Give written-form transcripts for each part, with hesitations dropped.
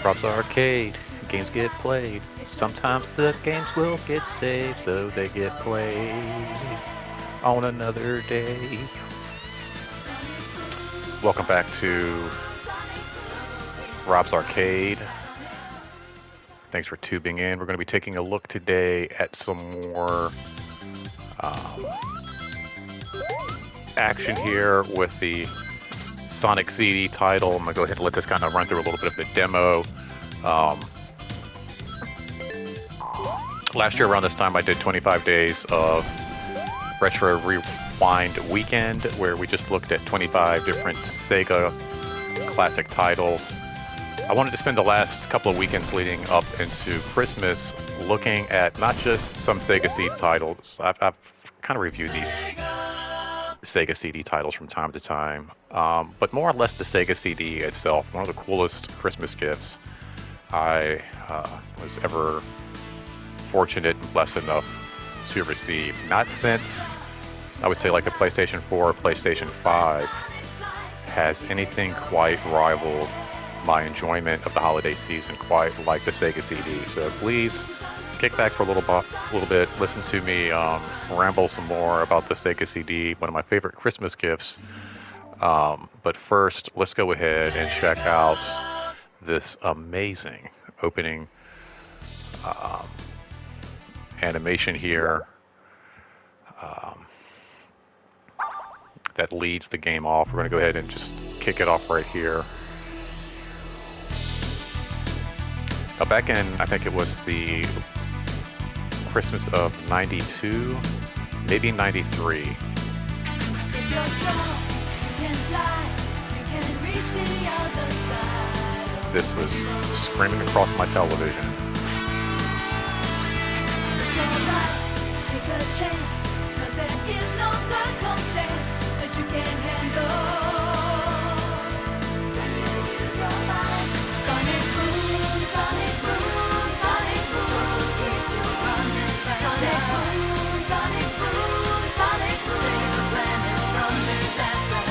Rob's Arcade. Games get played. Sometimes the games will get saved, so they get played on another day. Welcome back to Rob's Arcade. Thanks for tuning in. We're going to be taking a look today at some more action here with the SonicCD title. I'm going to go ahead and let this kind of run through a little bit of the demo. Last year around this time I did 25 days of Retro Rewind Weekend, where we just looked at 25 different Sega classic titles. I wanted to spend the last couple of weekends leading up into Christmas looking at not just some Sega CD titles. I've kind of reviewed these Sega CD titles from time to time, but more or less the Sega CD itself. One of the coolest Christmas gifts I was ever fortunate and blessed enough to receive. Not since, I would say, like the PlayStation 4 or PlayStation 5 has anything quite rivaled my enjoyment of the holiday season quite like the Sega CD. So please kick back for a little bit, listen to me ramble some more about the Sega CD, one of my favorite Christmas gifts. But first, let's go ahead and check out this amazing opening animation here that leads the game off. We're going to go ahead and just kick it off right here. Now back in, I think it was the Christmas of 92, maybe 93. This was screaming across my television. Take a chance, 'cause there is no circumstance that you can't handle when you use your mind. Sonic boom, sonic boom, sonic boom, keeps you running faster. Sonic boom, sonic boom, sonic boom, save the planet from disaster.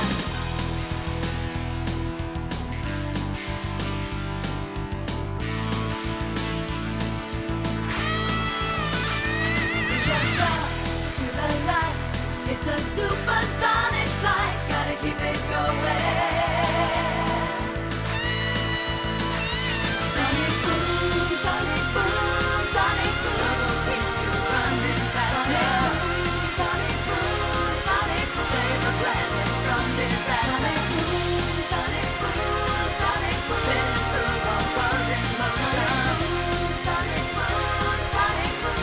It's a supersonic flight, gotta keep it going. Sonic boom, sonic boom, sonic boom, keeps you running faster. Sonic boom, sonic boom, save the planet from disaster. Sonic boom, sonic boom, sonic boom, spinning through the world in motion. Sonic boom, sonic boom.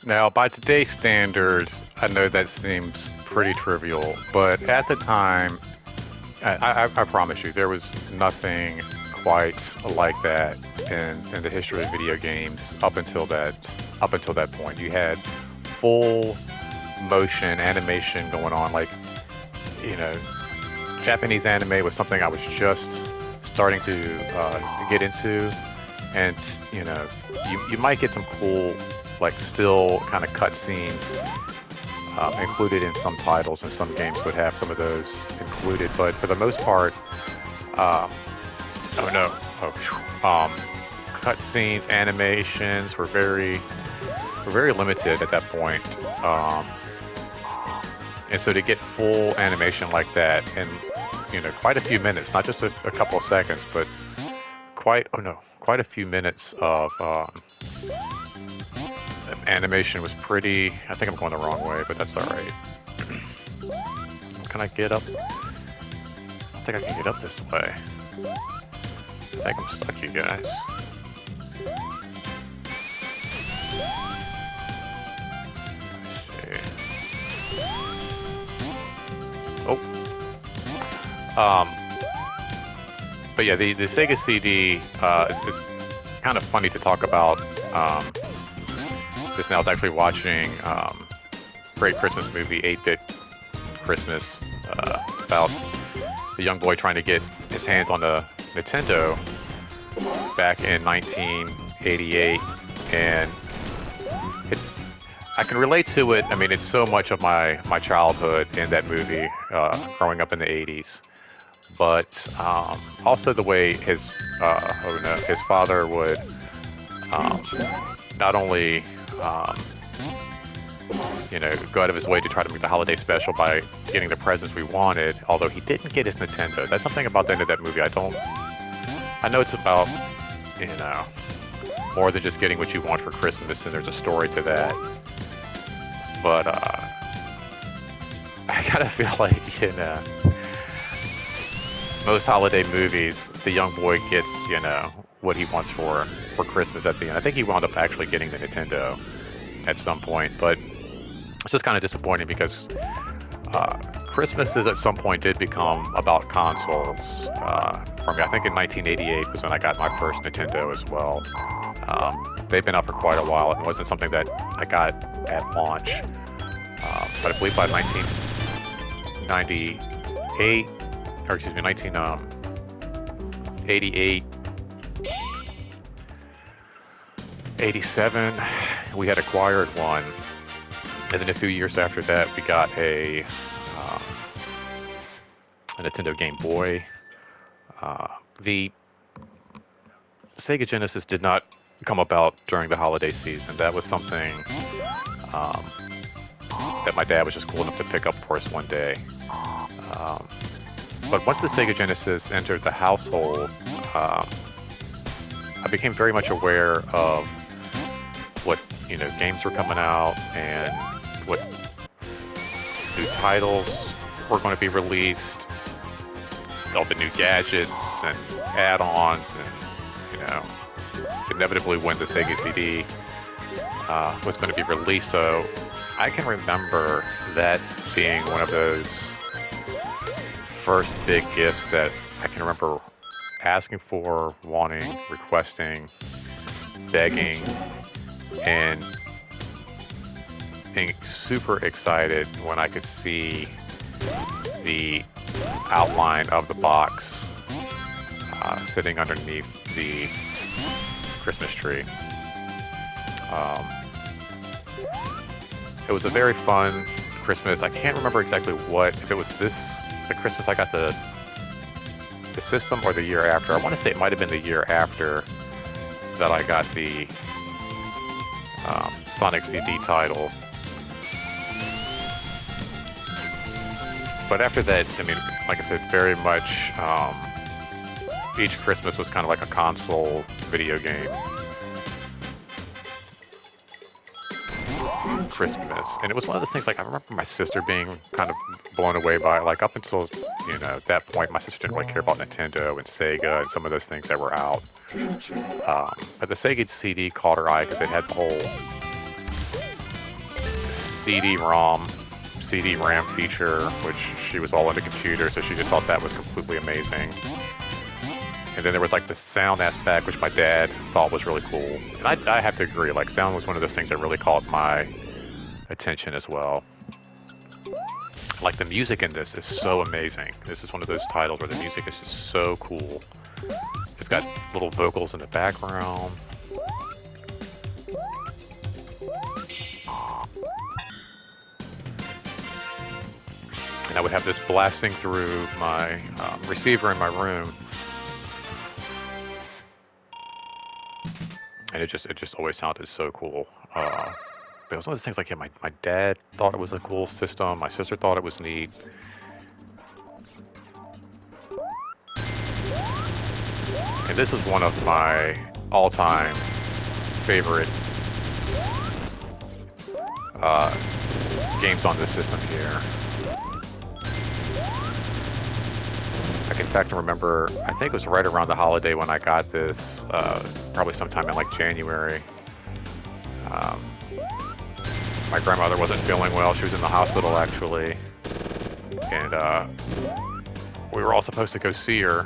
Now, by today's standards, I know that seems pretty trivial, but at the time, I promise you, there was nothing quite like that in the history of video games up until that point. You had full motion animation going on, like, you know, Japanese anime was something I was just starting to get into, and you know, you might get some cool, like, still kind of cutscenes included in some titles, and some games would have some of those included. But for the most part, cutscenes, animations were very limited at that point. And so to get full animation like that in, you know, quite a few minutes, not just a couple of seconds, but quite a few minutes of animation was pretty. I think I'm going the wrong way, but that's all right. Can I get up? I think I can get up this way. I think I'm stuck, you guys. Let's see. Oh. But yeah, the Sega CD is kind of funny to talk about. Just now, I was actually watching Great Christmas Movie, 8-Bit Christmas, about the young boy trying to get his hands on the Nintendo back in 1988, and I can relate to it. I mean, it's so much of my childhood in that movie, growing up in the 80s. But also the way his father would not only go out of his way to try to make the holiday special by getting the presents we wanted, although he didn't get his Nintendo. That's something about the end of that movie. I know it's about, more than just getting what you want for Christmas, and there's a story to that. But I kind of feel like, most holiday movies, the young boy gets, what he wants for Christmas at the end. I think he wound up actually getting the Nintendo at some point, but it's just kind of disappointing because Christmases at some point did become about consoles for me. I think in 1988 was when I got my first Nintendo as well. They've been out for quite a while. It wasn't something that I got at launch, but I believe by 1998, or excuse me, 1988, 87, we had acquired one. And then a few years after that, we got a Nintendo Game Boy. The Sega Genesis did not come about during the holiday season. That was something that my dad was just cool enough to pick up for us one day. But once the Sega Genesis entered the household, I became very much aware of what games were coming out and what new titles were going to be released, all the new gadgets and add-ons, and inevitably when the Sega CD was going to be released. So I can remember that being one of those first big gifts that I can remember asking for, wanting, requesting, begging, and being super excited when I could see the outline of the box sitting underneath the Christmas tree. It was a very fun Christmas. I can't remember exactly if it was the Christmas I got the system or the year after. I want to say it might have been the year after that I got the SonicCD title. But after that, I mean, like I said, very much each Christmas was kind of like a console video game Christmas. And it was one of those things, like, I remember my sister being kind of blown away by it. Like, up until, that point, my sister didn't really care about Nintendo and Sega and some of those things that were out. But the Sega CD caught her eye because it had the whole CD-ROM, CD-RAM feature, which she was all into computers, so she just thought that was completely amazing. And then there was like the sound aspect, which my dad thought was really cool. And I have to agree, like, sound was one of those things that really caught my attention as well. Like, the music in this is so amazing. This is one of those titles where the music is just so cool. It's got little vocals in the background. And I would have this blasting through my receiver in my room. And it just always sounded so cool. But it was one of those things, like, yeah, my dad thought it was a cool system. My sister thought it was neat. And this is one of my all-time favorite games on this system here. I can in fact remember, I think it was right around the holiday when I got this, probably sometime in like January. My grandmother wasn't feeling well. She was in the hospital, actually. And we were all supposed to go see her.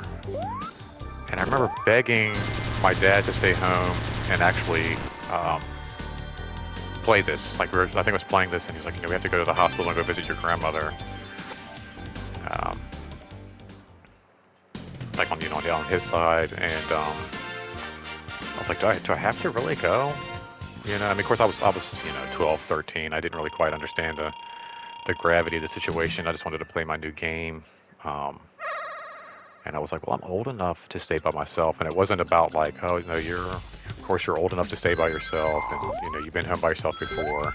And I remember begging my dad to stay home and actually play this. Like, I think I was playing this, and he was like, you know, we have to go to the hospital and go visit your grandmother. like on on his side, and I was like, do I have to really go? I mean, of course, I was 12, 13. I didn't really quite understand the gravity of the situation. I just wanted to play my new game. And I was like, well, I'm old enough to stay by myself. And it wasn't about like, oh, of course you're old enough to stay by yourself. And, you've been home by yourself before.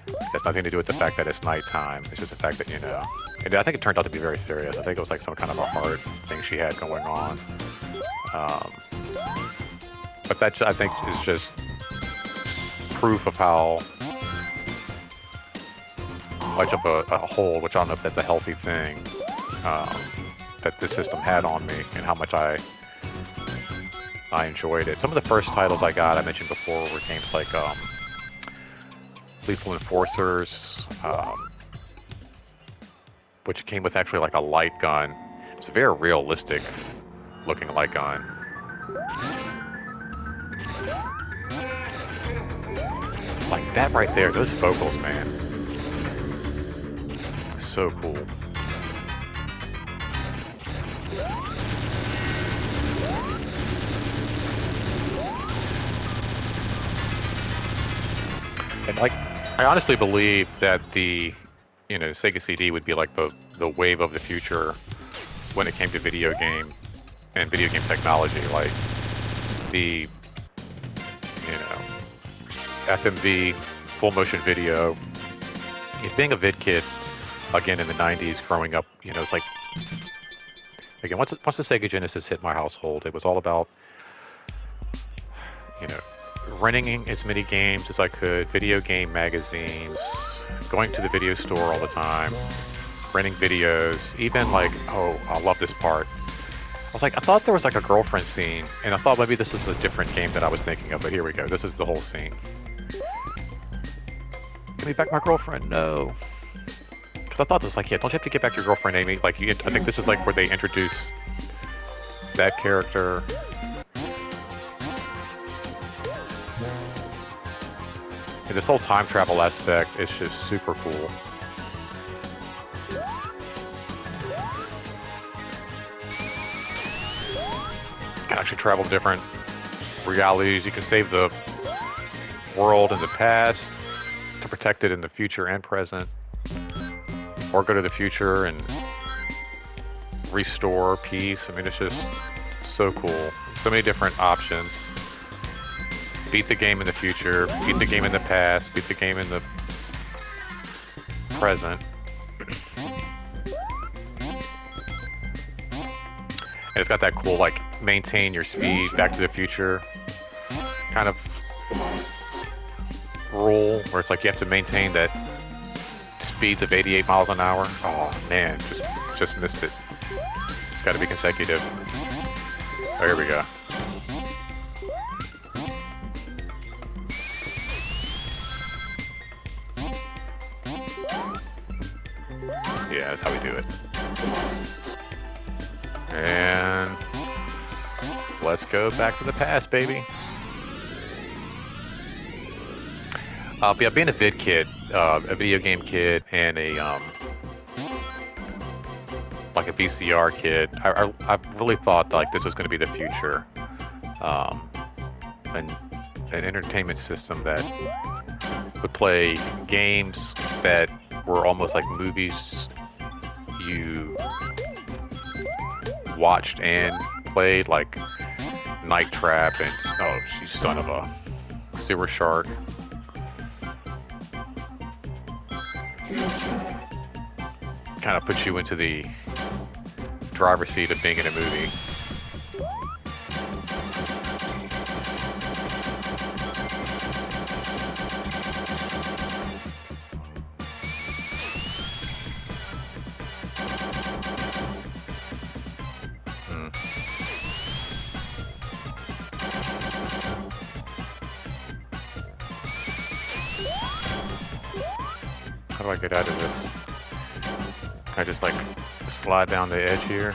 It has nothing to do with the fact that it's nighttime. It's just the fact that, and I think it turned out to be very serious. I think it was like some kind of a heart thing she had going on. But that, I think, is just proof of how much of a hold, which I don't know if that's a healthy thing, that this system had on me, and how much I enjoyed it. Some of the first titles I got, I mentioned before, were games like Lethal Enforcers, which came with actually like a light gun. It's a very realistic looking light gun. Like that right there, those vocals, man. So cool. And like, I honestly believe that the, Sega CD would be like the wave of the future when it came to video game and video game technology. Like the, FMV, full motion video. Being a vid kid, again in the 90s, growing up, it's like, again, once the Sega Genesis hit my household, it was all about, renting as many games as I could, video game magazines, going to the video store all the time, renting videos, even like, oh, I love this part. I was like, I thought there was like a girlfriend scene, and I thought maybe this is a different game that I was thinking of, but here we go. This is the whole scene. Give me back my girlfriend, no. Because I thought this was like, yeah, don't you have to get back your girlfriend, Amy? Like, I think this is like where they introduce that character. And this whole time travel aspect is just super cool. You can actually travel different realities. You can save the world in the past to protect it in the future and present. Or go to the future and restore peace. I mean, it's just so cool. So many different options. Beat the game in the future, beat the game in the past, beat the game in the present. And it's got that cool, like, maintain your speed, Back to the Future kind of rule, where it's like you have to maintain that speeds of 88 miles an hour. Oh man, just missed it. It's got to be consecutive. Oh, here we go. Yeah, that's how we do it. And let's go back to the past, baby. Yeah, being a vid kid, a video game kid, and a like a VCR kid, I really thought like this was going to be the future, an entertainment system that would play games that were almost like movies you watched and played, like Night Trap and oh, you son of a sewer shark. Kind of puts you into the driver's seat of being in a movie. How do I get out of this? Can I just like slide down the edge here?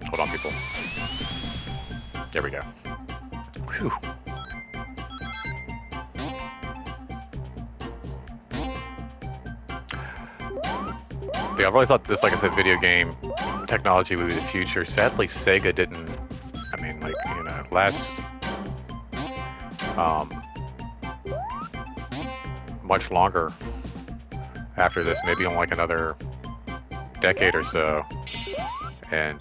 Hold on, people. There we go. Whew. Yeah, I really thought this, like I said, video game technology would be the future. Sadly, Sega didn't. I mean, like, you know, last much longer after this, maybe on like another decade or so, and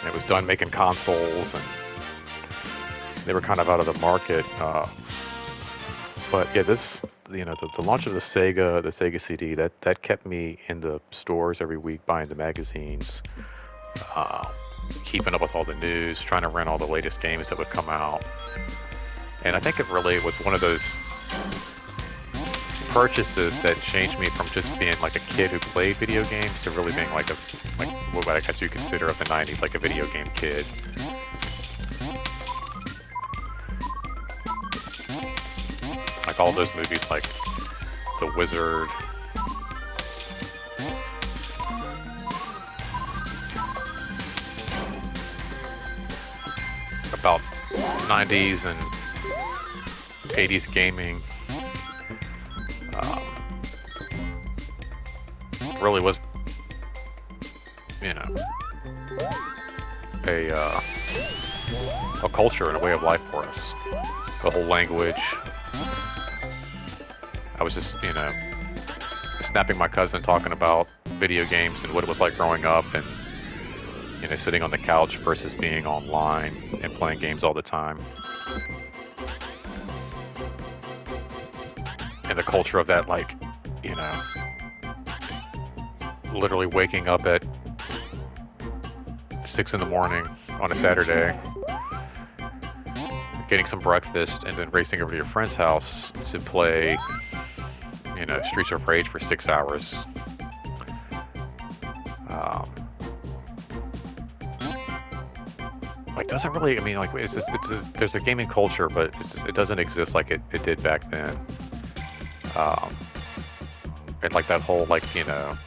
it was done making consoles, and they were kind of out of the market. But yeah, this, you know, the launch of the Sega CD, that kept me in the stores every week buying the magazines, keeping up with all the news, trying to rent all the latest games that would come out. And I think it really was one of those purchases that changed me from just being like a kid who played video games to really being like what I guess you consider of the 90s, like a video game kid. Like all those movies like The Wizard, about 90s and 80s gaming. Really was, you know, a culture and a way of life for us. The whole language. I was just, you know, snapping my cousin talking about video games and what it was like growing up, and, you know, sitting on the couch versus being online and playing games all the time. And the culture of that, like, you know, literally waking up at 6 in the morning on a Saturday, getting some breakfast, and then racing over to your friend's house to play, you know, Streets of Rage for 6 hours. Like, doesn't really, I mean, like, there's a gaming culture, but it doesn't exist like it did back then. And like that whole, like, you know,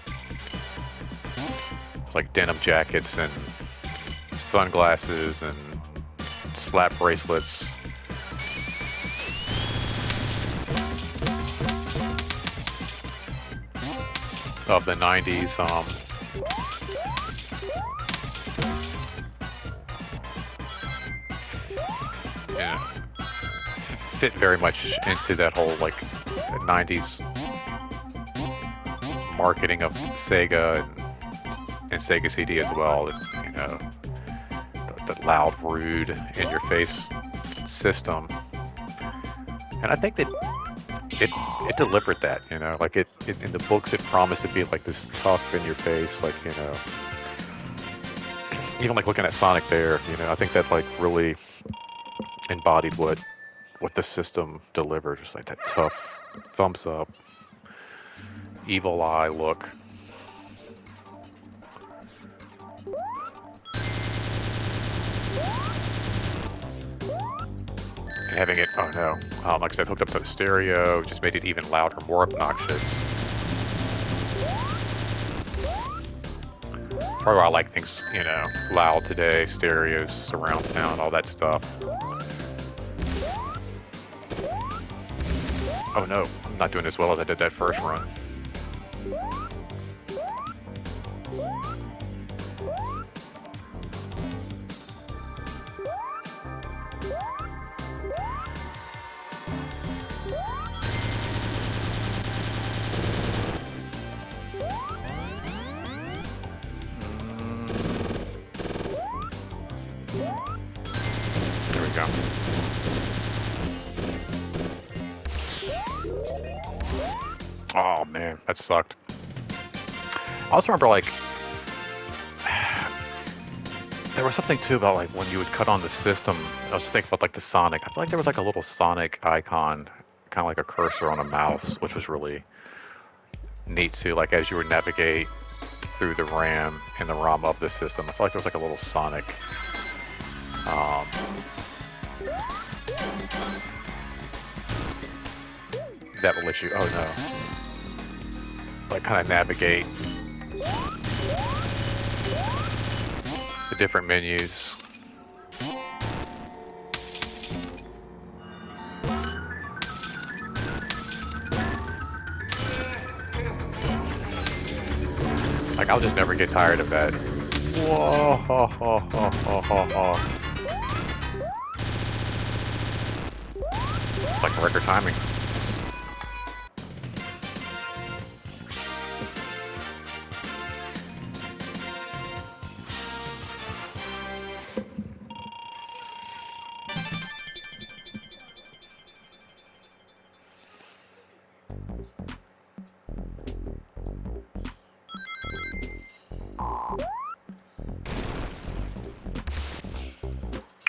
like denim jackets and sunglasses and slap bracelets. Of the 90s, yeah, fit very much into that whole, like, 90s marketing of Sega and Sega CD as well. As, you know, the loud, rude, in-your-face system. And I think that it delivered that, you know, like it in the books it promised to be like this tough in your face, like, you know, even like looking at Sonic there, you know, I think that like really embodied what the system delivered, just like that tough thumbs up, evil eye look. And having it, oh no, like I said, hooked up to the stereo, just made it even louder, more obnoxious. Probably why I like things, you know, loud today, stereos, surround sound, all that stuff. Oh no, I'm not doing as well as I did that first run. There we go. Oh man, that sucked. I also remember, like, there was something too about like when you would cut on the system. I was just thinking about like the Sonic. I feel like there was like a little Sonic icon, kind of like a cursor on a mouse, which was really neat too. Like as you would navigate through the RAM and the ROM of the system, I feel like there was like a little Sonic. That will let you. Oh no. Like kind of navigate the different menus. Like, I'll just never get tired of that. Whoa, ho, ho, ho, ho, ho, ho. It's like record timing.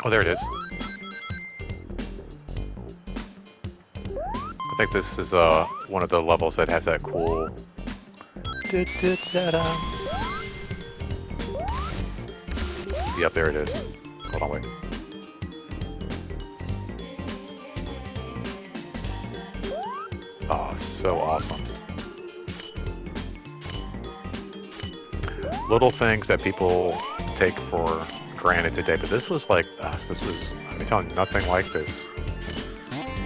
Oh, there it is. I think this is one of the levels that has that cool. Yep, there it is. Hold on, wait. Oh, so awesome. Little things that people take for granted today, but this was like, this was, I'm telling you, nothing like this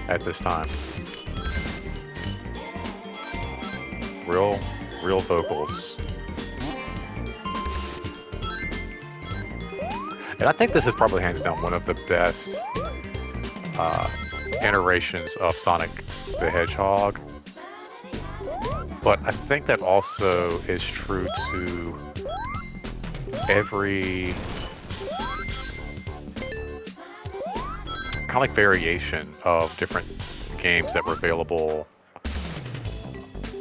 at this time. Real vocals. And I think this is probably hands down one of the best iterations of Sonic the Hedgehog. But I think that also is true to every kind of like variation of different games that were available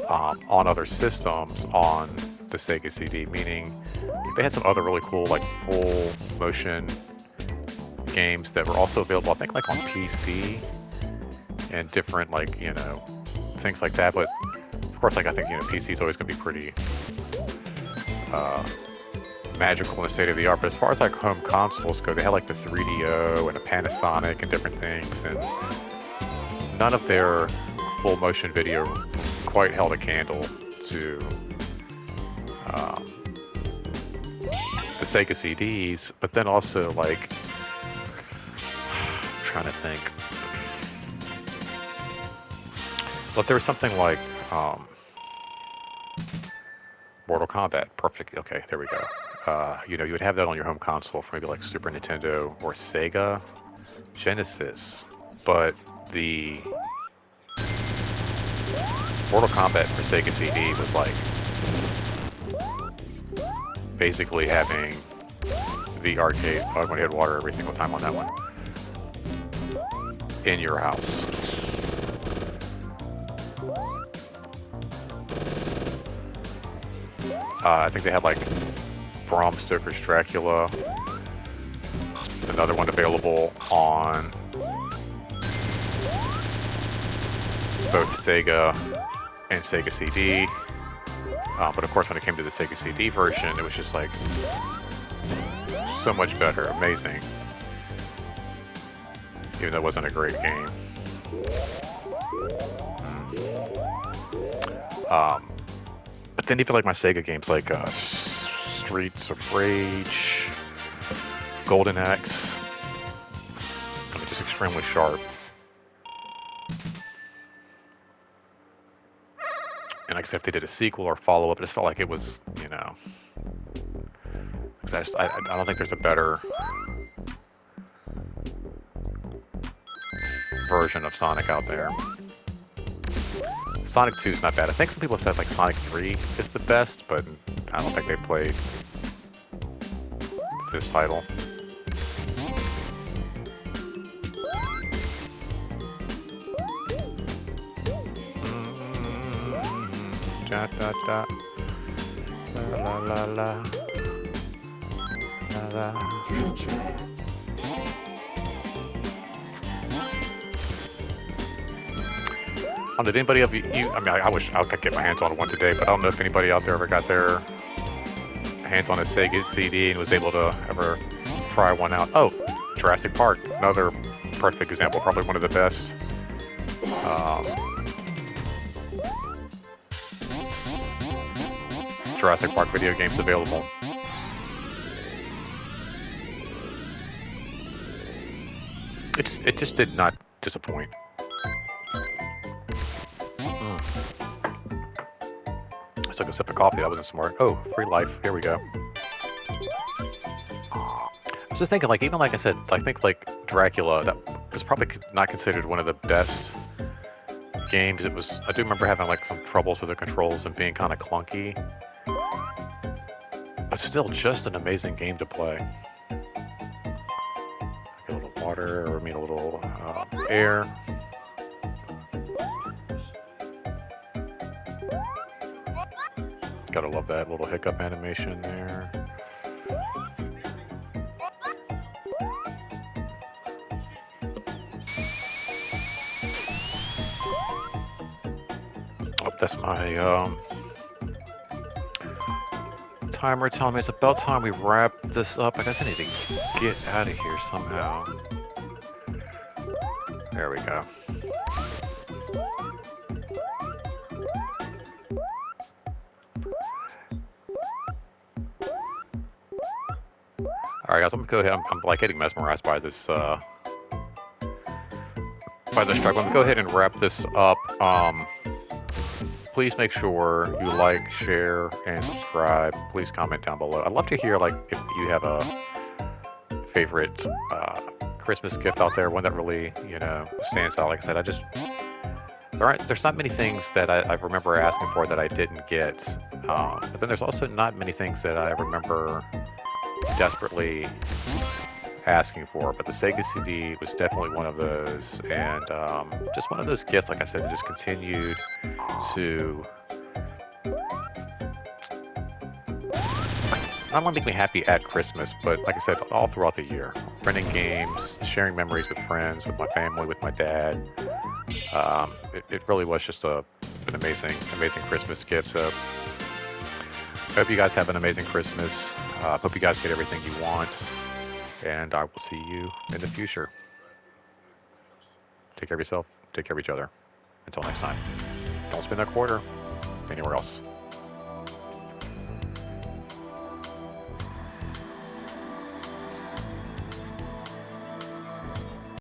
on other systems on the Sega CD, meaning they had some other really cool like full motion games that were also available, I think, like on PC and different, like, you know, things like that. But of course, like, I think, you know, PC is always going to be pretty magical and state of the art. But as far as like home consoles go, they had like the 3DO and a Panasonic and different things, and none of their full motion video quite held a candle to the Sega CDs. But then also, like, I'm trying to think. But there was something like Mortal Kombat. Perfect. Okay, there we go. You know, you would have that on your home console for maybe like Super Nintendo or Sega Genesis, but the Mortal Kombat for Sega CD was like basically having the arcade. Oh, I'm gonna hit water every single time on that one. In your house. I think they had like Bram Stoker's Dracula. There's another one available on both Sega and Sega CD. But of course, when it came to the Sega CD version, it was just like so much better, amazing. Even though it wasn't a great game. But then even like my Sega games, like Streets of Rage, Golden Axe, I mean, just extremely sharp. And like I said, if they did a sequel or follow-up, it just felt like it was, you know, because I don't think there's a better version of Sonic out there. Sonic 2 is not bad. I think some people have said like Sonic 3 is the best, but I don't think they played this title. Da da da. La la la. La la. Did anybody of you, I mean, I wish I could get my hands on one today, but I don't know if anybody out there ever got their hands on a Sega CD and was able to ever try one out. Oh, Jurassic Park, another perfect example, probably one of the best. Jurassic Park video games available. It just did not disappoint. took a sip of coffee. That wasn't smart. Oh, free life. Here we go. I was just thinking, like, even like I said, I think like Dracula, that was probably not considered one of the best games. It was. I do remember having like some troubles with the controls and being kind of clunky, but still just an amazing game to play. Get a little water, or I mean a little air. Gotta love that little hiccup animation there. Oh, that's my timer telling me it's about time we wrap this up. I guess I need to get out of here somehow. There we go. Alright guys, I'm gonna go ahead. I'm like getting mesmerized by this track. I'm gonna go ahead and wrap this up. Please make sure you like, share, and subscribe. Please comment down below. I'd love to hear like if you have a favorite Christmas gift out there, one that really, you know, stands out. Like I said, there's not many things that I remember asking for that I didn't get. But then there's also not many things that I remember desperately asking for, but the Sega CD was definitely one of those, and just one of those gifts, like I said, that just continued to not only make me happy at Christmas, but like I said, all throughout the year. Renting games, sharing memories with friends, with my family, with my dad. It really was just an amazing Christmas gift. So I hope you guys have an amazing Christmas. Hope you guys get everything you want. And I will see you in the future. Take care of yourself. Take care of each other. Until next time. Don't spend that quarter anywhere else.